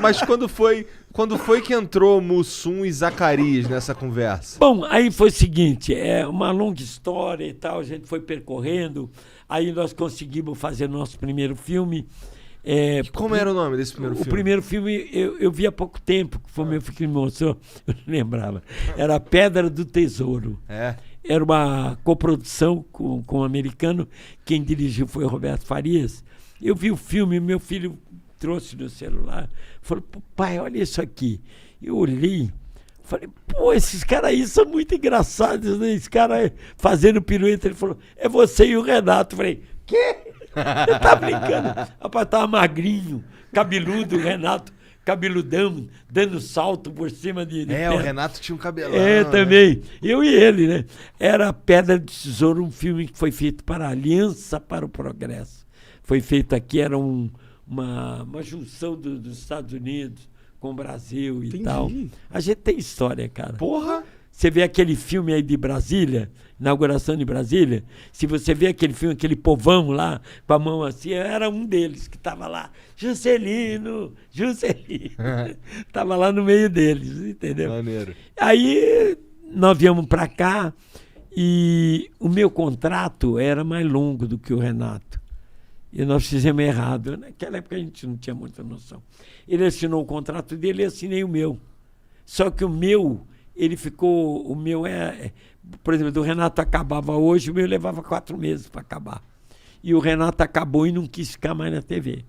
Mas quando foi que entrou Mussum e Zacarias nessa conversa? Bom, aí foi o seguinte, é uma longa história e tal, a gente foi percorrendo, aí nós conseguimos fazer nosso primeiro filme. Como era o nome desse primeiro filme? O primeiro filme eu vi há pouco tempo, que foi meu filho que me mostrou, eu não lembrava. Era Pedra do Tesouro. Era uma coprodução com um americano, quem dirigiu foi o Roberto Farias. Eu vi o filme, meu filho trouxe no celular, falou, pai, olha isso aqui. Eu olhei, falei, pô, esses caras aí são muito engraçados, né? Esse cara fazendo pirueta, ele falou, é você e o Renato. Eu falei, quê? Você tá brincando? Rapaz, tava magrinho, cabeludo, o Renato, cabeludão, dando salto por cima de o Renato tinha um cabelão. Também. Né? Eu e ele, né? Era Pedra do Tesouro, um filme que foi feito para a Aliança para o Progresso. Foi feito aqui, era uma junção dos Estados Unidos com o Brasil e tal. A gente tem história, cara. Porra! Você vê aquele filme aí de Brasília, inauguração de Brasília, se você vê aquele filme, aquele povão lá, com a mão assim, era um deles que estava lá, Juscelino. Estava lá no meio deles, entendeu? Maneiro. Aí nós viemos para cá e o meu contrato era mais longo do que o Renato. E nós fizemos errado. Naquela época a gente não tinha muita noção. Ele assinou o contrato dele e assinei o meu. Só que o meu... ele ficou, o meu por exemplo, do Renato acabava hoje, o meu levava 4 meses para acabar. E o Renato acabou e não quis ficar mais na TV.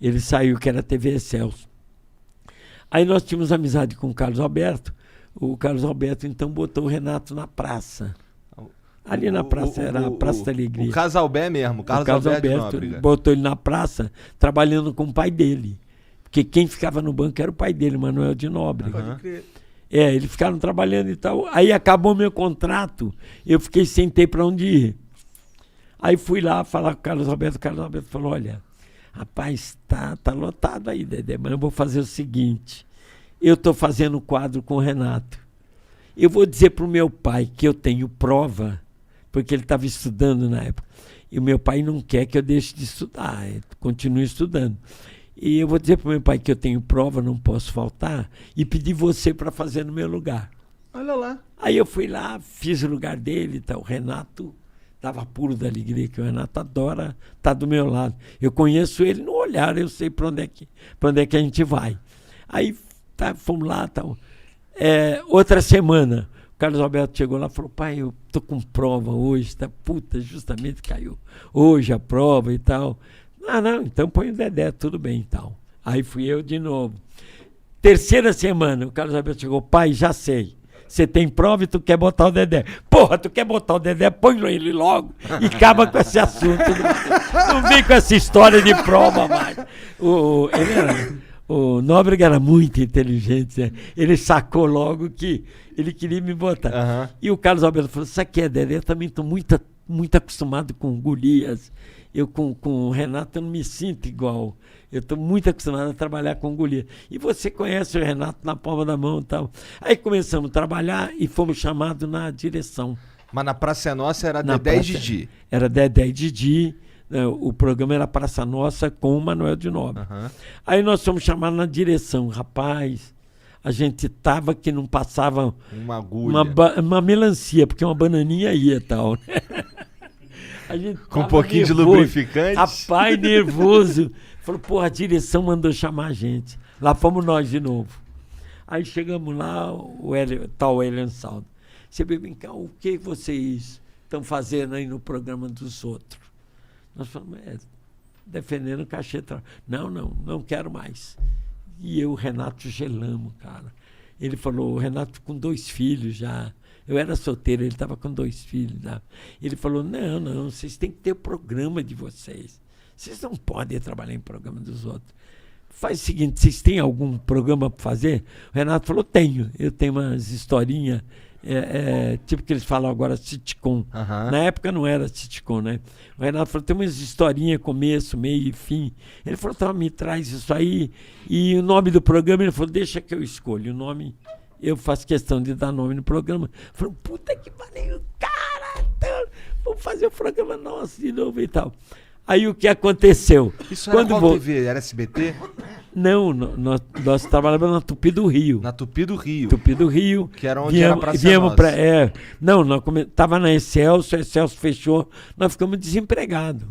Ele saiu, que era a TV Excelsior. Aí nós tínhamos amizade com o Carlos Alberto. O Carlos Alberto, então, botou o Renato na praça. Ali na praça, era a Praça da Alegria. O Casalbé mesmo, o Carlos Alberto botou ele na praça, trabalhando com o pai dele. Porque quem ficava no banco era o pai dele, Manuel de Nóbrega. Pode crer. Eles ficaram trabalhando e tal. Aí acabou meu contrato, eu fiquei sem ter para onde ir. Aí fui lá falar com o Carlos Alberto. O Carlos Alberto falou, olha, rapaz, tá lotado aí, Dedé, mas eu vou fazer o seguinte, eu estou fazendo quadro com o Renato. Eu vou dizer para o meu pai que eu tenho prova, porque ele estava estudando na época, e o meu pai não quer que eu deixe de estudar, continue estudando. E eu vou dizer para o meu pai que eu tenho prova, não posso faltar, e pedir você para fazer no meu lugar. Olha lá. Aí eu fui lá, fiz o lugar dele, tá, o Renato estava puro da alegria, que o Renato adora estar do meu lado. Eu conheço ele no olhar, eu sei para onde é que a gente vai. Aí fomos lá, tal. Outra semana, o Carlos Alberto chegou lá e falou, pai, eu tô com prova hoje, tá? Puta, justamente caiu hoje a prova e tal. Não, então põe o Dedé, tudo bem e tal. Aí fui eu de novo. Terceira semana, o Carlos Alberto chegou, pai, já sei. Você tem prova e tu quer botar o Dedé. Porra, tu quer botar o Dedé, põe ele logo e acaba com esse assunto. Não vem com essa história de prova mais. O Nóbrega era muito inteligente, né? Ele sacou logo que ele queria me botar. Uhum. E o Carlos Alberto falou, sabe o que é, Dedé? Eu também estou muito acostumado com Golias. Eu com o Renato eu não me sinto igual. Eu estou muito acostumado a trabalhar com Golias. E você conhece o Renato na palma da mão e tal. Aí começamos a trabalhar e fomos chamados na direção. Mas na Praça Nossa era Dedé e Didi? Era Dedé e Didi. O programa era Praça Nossa com o Manuel de Nóbrega. Uhum. Aí nós fomos chamados na direção. Rapaz, a gente tava que não passava uma agulha. Uma melancia, porque uma bananinha ia e tal. A gente com um pouquinho nervoso, de lubrificante. Rapaz, nervoso. Falou, porra, a direção mandou chamar a gente. Lá fomos nós de novo. Aí chegamos lá, o Elian Saldo. Você vem cá, o que vocês estão fazendo aí no programa dos outros? Nós falamos, defendendo o cachê. Não quero mais. E eu, o Renato, gelamos, cara. Ele falou, o Renato com 2 filhos já. Eu era solteiro, ele estava com 2 filhos. Né? Ele falou, não, vocês têm que ter o programa de vocês. Vocês não podem trabalhar em programa dos outros. Faz o seguinte, vocês têm algum programa para fazer? O Renato falou, tenho. Eu tenho umas historinhas, tipo que eles falam agora, sitcom. Uhum. Na época não era sitcom, né? O Renato falou, tem umas historinhas, começo, meio e fim. Ele falou, tá, me traz isso aí. E o nome do programa, ele falou, deixa que eu escolho o nome. Eu faço questão de dar nome no programa. Falei, puta que pariu, cara, vamos fazer o programa nosso de novo e tal. Aí o que aconteceu? Isso era qual TV? Era SBT? Não, nós trabalhávamos na Tupi do Rio. Na Tupi do Rio. Tupi do Rio. Que era onde era pra ser viemos nossa. Não, nós tava na Excelso, a Excelso fechou, nós ficamos desempregados.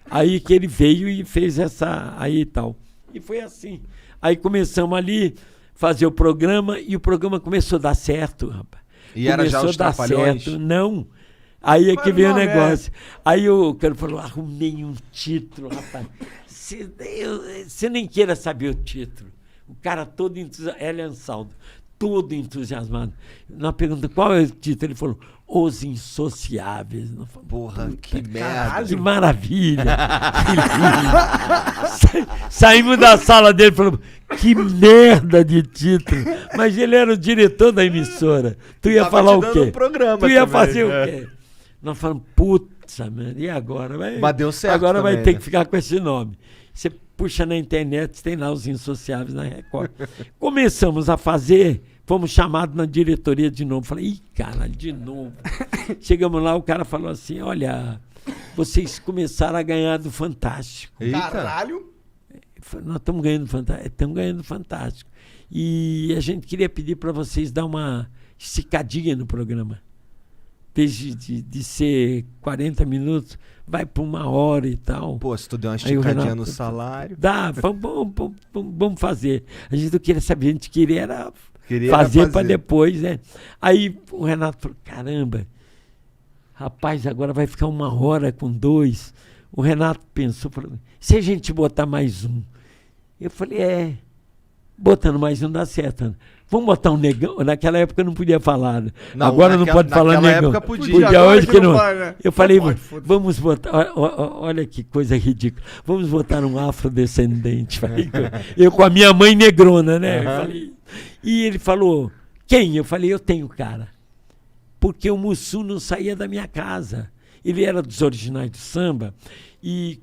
Aí que ele veio e fez essa aí e tal. E foi assim. Aí começamos ali fazer o programa e o programa começou a dar certo, rapaz. E era já os Trapalhões? Não. Aí é que Mas veio o não, negócio. Aí o cara falou, arrumei um título, rapaz. Você nem queira saber o título. O cara todo entusiasmado, Elian Saldo, todo entusiasmado. Na pergunta, qual é o título? Ele falou, Os Insociáveis. Nós falamos, Porra, que merda. caralho. que maravilha! Que lindo. Saímos da sala dele e falamos, que merda de título! Mas ele era o diretor da emissora. Tu ia Tava falar te o dando quê? um programa Tu ia também, fazer o é. quê? Nós falamos, putz, mano, e agora? Mas deu certo Agora vai também, ter né? que ficar com esse nome. Você puxa na internet, tem lá Os Insociáveis na Record. Começamos a fazer, fomos chamados na diretoria de novo. Falei, ih, cara, de novo. Chegamos lá, o cara falou assim, olha, vocês começaram a ganhar do Fantástico. Eita. Caralho. Nós estamos ganhando Fantástico. Estamos ganhando Fantástico. E a gente queria pedir para vocês dar uma esticadinha no programa. Desde de ser 40 minutos, vai para 1 hora e tal. Pô, se tu der uma Aí o esticadinha Renato- no salário. Dá, vamos fazer. A gente não queria saber, a gente queria era Queria fazer para depois, né? Aí o Renato falou, caramba, rapaz, agora vai ficar 1 hora com 2. O Renato pensou, falou, se a gente botar mais um? Eu falei, botando mais um dá certo. Né? Vamos botar um negão? Naquela época eu não podia falar. Né? Não, agora não naquela- pode falar naquela negão. época podia. Agora hoje que que não não. pode, né? Eu falei, Não pode, foda-se. vamos botar, olha que coisa ridícula. Vamos botar um afrodescendente. Falei, eu com a minha mãe negrona, né? Eu falei, e ele falou, quem? Eu falei, eu tenho cara. Porque o Mussum não saía da minha casa. Ele era dos originais do samba. E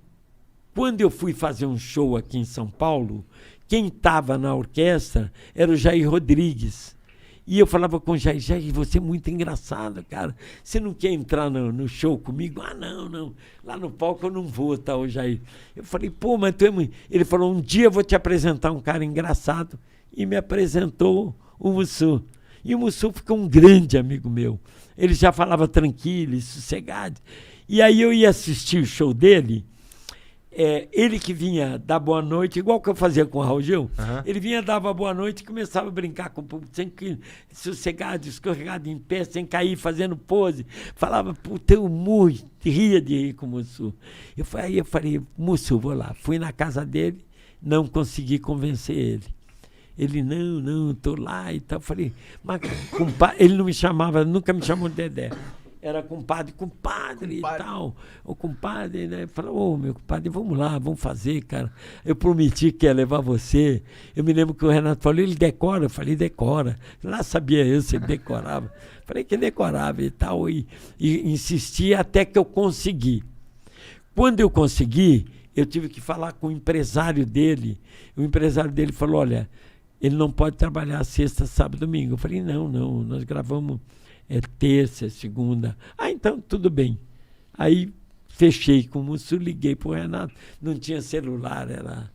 quando eu fui fazer um show aqui em São Paulo, quem estava na orquestra era o Jair Rodrigues. E eu falava com o Jair, Jair, você é muito engraçado, cara. Você não quer entrar no show comigo? Ah, não. Lá no palco eu não vou, tá, o Jair. Eu falei, pô, mas tu é muito... Ele falou, um dia eu vou te apresentar um cara engraçado. E me apresentou o Mussum. E o Mussum ficou um grande amigo meu. Ele já falava tranquilo e sossegado. E aí eu ia assistir o show dele... ele que vinha dar boa noite, igual que eu fazia com o Raul Gil, ele vinha, dava boa noite e começava a brincar com o público, sem que, sossegado, escorregado em pé, sem cair, fazendo pose. Falava, puta, eu muito, ria de rir com o Mussum. Aí eu falei, Mussum, vou lá. Fui na casa dele, não consegui convencer ele. Ele, não, tô lá e tal. Falei, mas compadre, ele não me chamava, nunca me chamou de Dedé. Era compadre e tal. O compadre, né? Falou, meu compadre, vamos lá, vamos fazer, cara. Eu prometi que ia levar você. Eu me lembro que o Renato falou, ele decora? Eu falei, decora. Lá sabia eu se ele decorava. Falei que decorava e tal. E insisti até que eu consegui. Quando eu consegui, eu tive que falar com o empresário dele. O empresário dele falou, olha, ele não pode trabalhar sexta, sábado, domingo. Eu falei, não, nós gravamos terça, segunda. Ah, então tudo bem. Aí fechei com o Mussum, liguei pro Renato. Não tinha celular, era...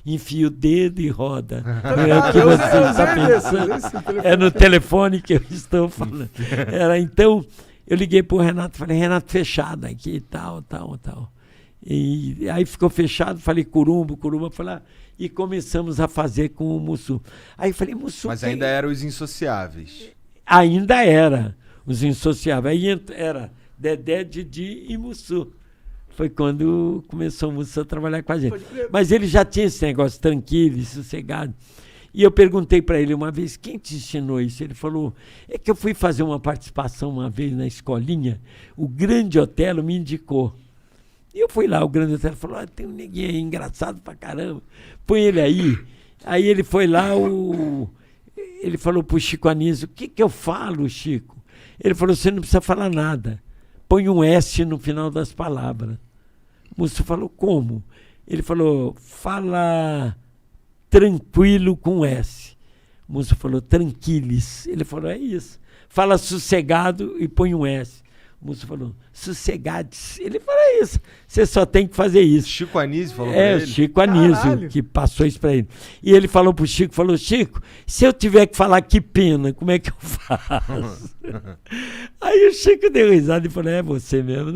enfia o dedo e roda. Não é o que você está pensando. É no telefone que eu estou falando. Então, eu liguei pro Renato, falei, Renato, fechado aqui, tal. E aí ficou fechado, falei, Curumbo, falei, e começamos a fazer com o Mussum. Aí falei, Mussum... Mas ainda eram Os Insociáveis. Ainda era Os Insociáveis. Aí era Dedé, Didi e Mussum. Foi quando começou o Mussum a trabalhar com a gente. Mas ele já tinha esse negócio tranquilo, sossegado. E eu perguntei para ele uma vez, quem te ensinou isso? Ele falou, é que eu fui fazer uma participação uma vez na escolinha, o Grande Otelo me indicou. E eu fui lá, o Grande Otelo falou, tem um neguinho aí engraçado pra caramba, põe ele aí. Aí ele foi lá, ele falou pro Chico Anísio, o que eu falo, Chico? Ele falou, você não precisa falar nada. Põe um S no final das palavras. O Mussum falou, como? Ele falou, fala tranquilo com S. O Mussum falou, tranquilis. Ele falou, é isso. Fala sossegado e põe um S. O Musso falou, sossegades. Ele falou isso, você só tem que fazer isso. Chico Anísio falou pra É, o ele? Chico Anísio, Caralho. que passou isso pra ele. E ele falou pro Chico, Chico, se eu tiver que falar que pena, como é que eu faço? Aí o Chico deu risada e falou, é você mesmo,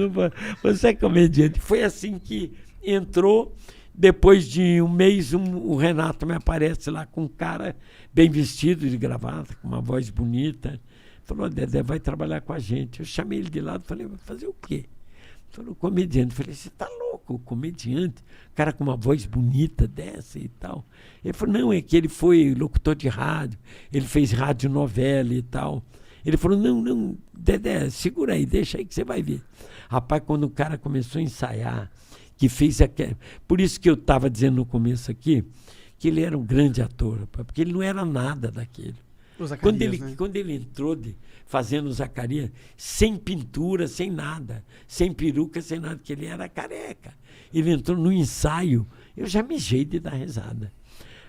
você é comediante. Foi assim que entrou. Depois de um mês, o Renato me aparece lá com um cara bem vestido, de gravata, com uma voz bonita. Falou, Dedé, vai trabalhar com a gente. Eu chamei ele de lado e falei, vai fazer o quê? Falou, comediante. Eu falei, você tá louco, comediante? Cara com uma voz bonita dessa e tal. Ele falou, não, é que ele foi locutor de rádio, ele fez radionovela e tal. Ele falou, não, Dedé, segura aí, deixa aí que você vai ver. Rapaz, quando o cara começou a ensaiar, que fez aquele... Por isso que eu estava dizendo no começo aqui, que ele era um grande ator, rapaz, porque ele não era nada daquele. O Zacarias, Quando ele entrou fazendo o Zacarias, sem pintura, sem nada, sem peruca, sem nada, porque ele era careca. Ele entrou no ensaio, eu já mijei de dar risada.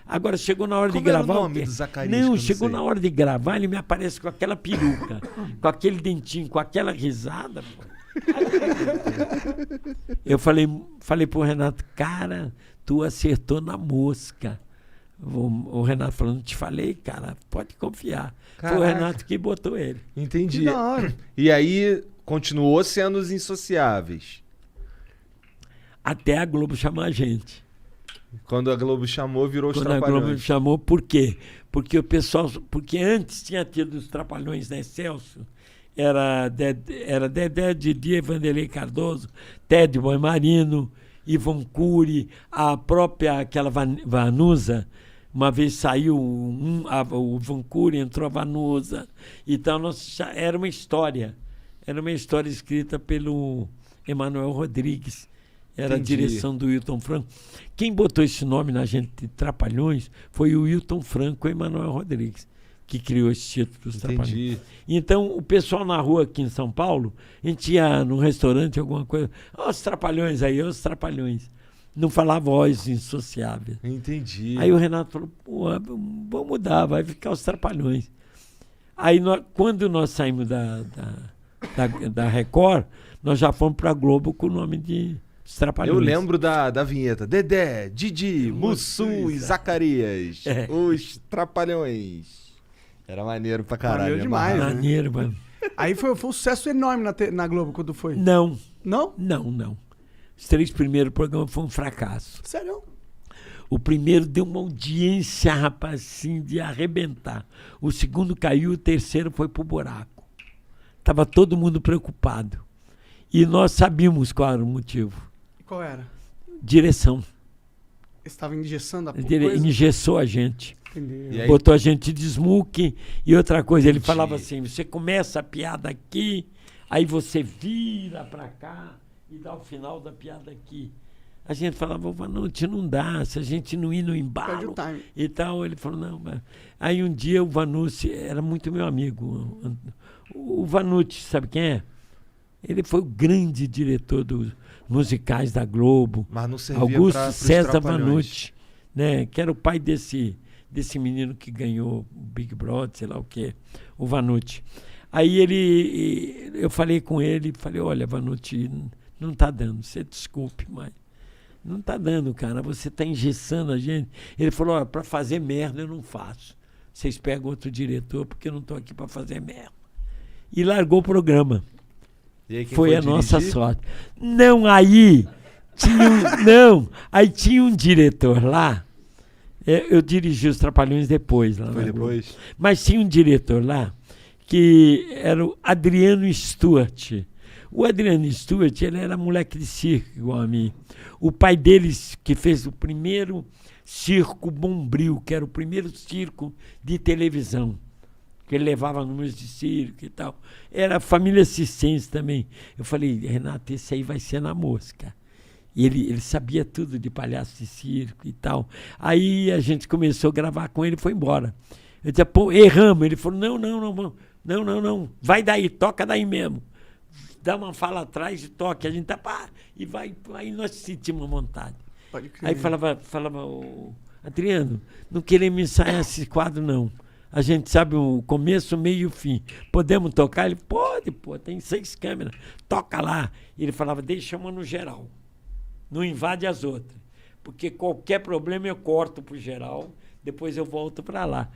Agora, chegou na hora Como de gravar... era o nome do Zacarias, que eu Não, não chegou sei? na hora de gravar, ele me aparece com aquela peruca, com aquele dentinho, com aquela risada. Pô. Eu falei pro Renato, cara, tu acertou na mosca. O Renato falou, não te falei, cara, pode confiar. Foi o Caraca. Renato que botou ele. Entendi. Que da hora. E aí, continuou sendo os Insociáveis. Até a Globo chamar a gente. Quando a Globo chamou, virou os Quando a Trapalhões. Globo chamou, por quê? Porque antes tinha tido os Trapalhões da Excelsior, era Dedé, Didi, Vanderlei Cardoso, Ted Boy Marino, Ivon Cury, a própria aquela Vanusa. Uma vez saiu o Ivon Cury, entrou a Vanusa. Então, era uma história escrita pelo Emanuel Rodrigues. Era Entendi. a direção do Wilton Franco. Quem botou esse nome na gente de Trapalhões foi o Wilton Franco e o Emanuel Rodrigues, que criou esse título dos Trapalhões. Entendi. Então, o pessoal na rua aqui em São Paulo, a gente ia num restaurante, alguma coisa, ó, os Trapalhões aí, ó, os Trapalhões. Não falava voz insociável. Entendi. Aí o Renato falou, pô, vamos mudar, vai ficar os Trapalhões. Aí, quando nós saímos da Record, nós já fomos para a Globo com o nome de Os Trapalhões. Eu lembro da vinheta. Dedé, Didi, Mussum e Zacarias. É. Os Trapalhões. Era maneiro pra caralho. Maneiro né, demais, Barra? né? Maneiro, mano. Aí foi um sucesso enorme na Globo quando foi. Não, Não? não. Os 3 primeiros programas foram um fracasso. Sério? O primeiro deu uma audiência, rapaz, assim, de arrebentar. O segundo caiu, o terceiro foi pro buraco. Tava todo mundo preocupado. E nós sabíamos qual era o motivo. E qual era? Direção. Estava engessando a Ele coisa? engessou a gente. Entendeu. E aí? Botou a gente de smoke. E outra coisa, ele Entendi. falava assim, você começa a piada aqui, aí você vira pra cá e dá o final da piada aqui. A gente falava, Vanucci, não dá, se a gente não ir no Perde embalo o time. e tal. Ele falou, não, mas... Aí um dia o Vanucci era muito meu amigo. O Vanucci, sabe quem é? Ele foi o grande diretor dos musicais da Globo. Mas não servia Augusto pros César Trapalhões. Vanucci, né? Que era o pai desse menino que ganhou o Big Brother, sei lá o quê, o Vanucci. Aí eu falei com ele, falei, olha, Vanucci, não tá dando, você desculpe, mas não tá dando, cara, você tá engessando a gente. Ele falou, olha, para fazer merda eu não faço. Vocês pegam outro diretor, porque eu não tô aqui para fazer merda. E largou o programa. E aí, quem Foi a dirigir? nossa sorte. Não, aí tinha um diretor lá. Eu dirigi os Trapalhões depois. Lá Foi na Globo. depois? Mas tinha um diretor lá que era o Adriano Stuart. O Adriano Stuart, ele era moleque de circo, igual a mim. O pai deles, que fez o primeiro circo Bombril, que era o primeiro circo de televisão, que ele levava números de circo e tal. Era a família Cicense também. Eu falei, Renato, esse aí vai ser na mosca. E ele sabia tudo de palhaço de circo e tal. Aí a gente começou a gravar com ele e foi embora. Eu disse, pô, erramos. Ele falou, não, vai daí, toca daí mesmo. Dá uma fala atrás e toca. A gente tá, pá, e vai. Aí nós sentimos uma vontade. Pode crer. Aí falava, Adriano, não queremos ensaiar esse quadro, não. A gente sabe o começo, o meio e o fim. Podemos tocar? Ele, pode, pô, tem 6 câmeras. Toca lá. E ele falava, deixa uma no geral. Não invade as outras. Porque qualquer problema eu corto pro geral, depois eu volto para lá.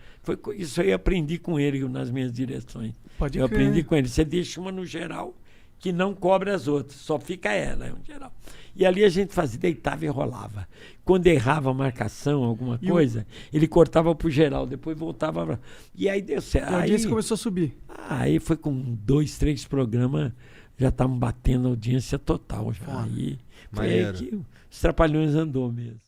Isso aí eu aprendi com ele nas minhas direções. Pode eu crer. aprendi com ele. Você deixa uma no geral, que não cobre as outras. Só fica ela, no geral. E ali a gente fazia, deitava e rolava. Quando errava a marcação, alguma coisa, ele cortava pro geral, depois voltava pra... E aí deu certo. E a audiência começou a subir. Aí foi com 2, 3 programas, já estavam batendo a audiência total. Já. Aí foi aí Maneiro. que os Trapalhões andou mesmo.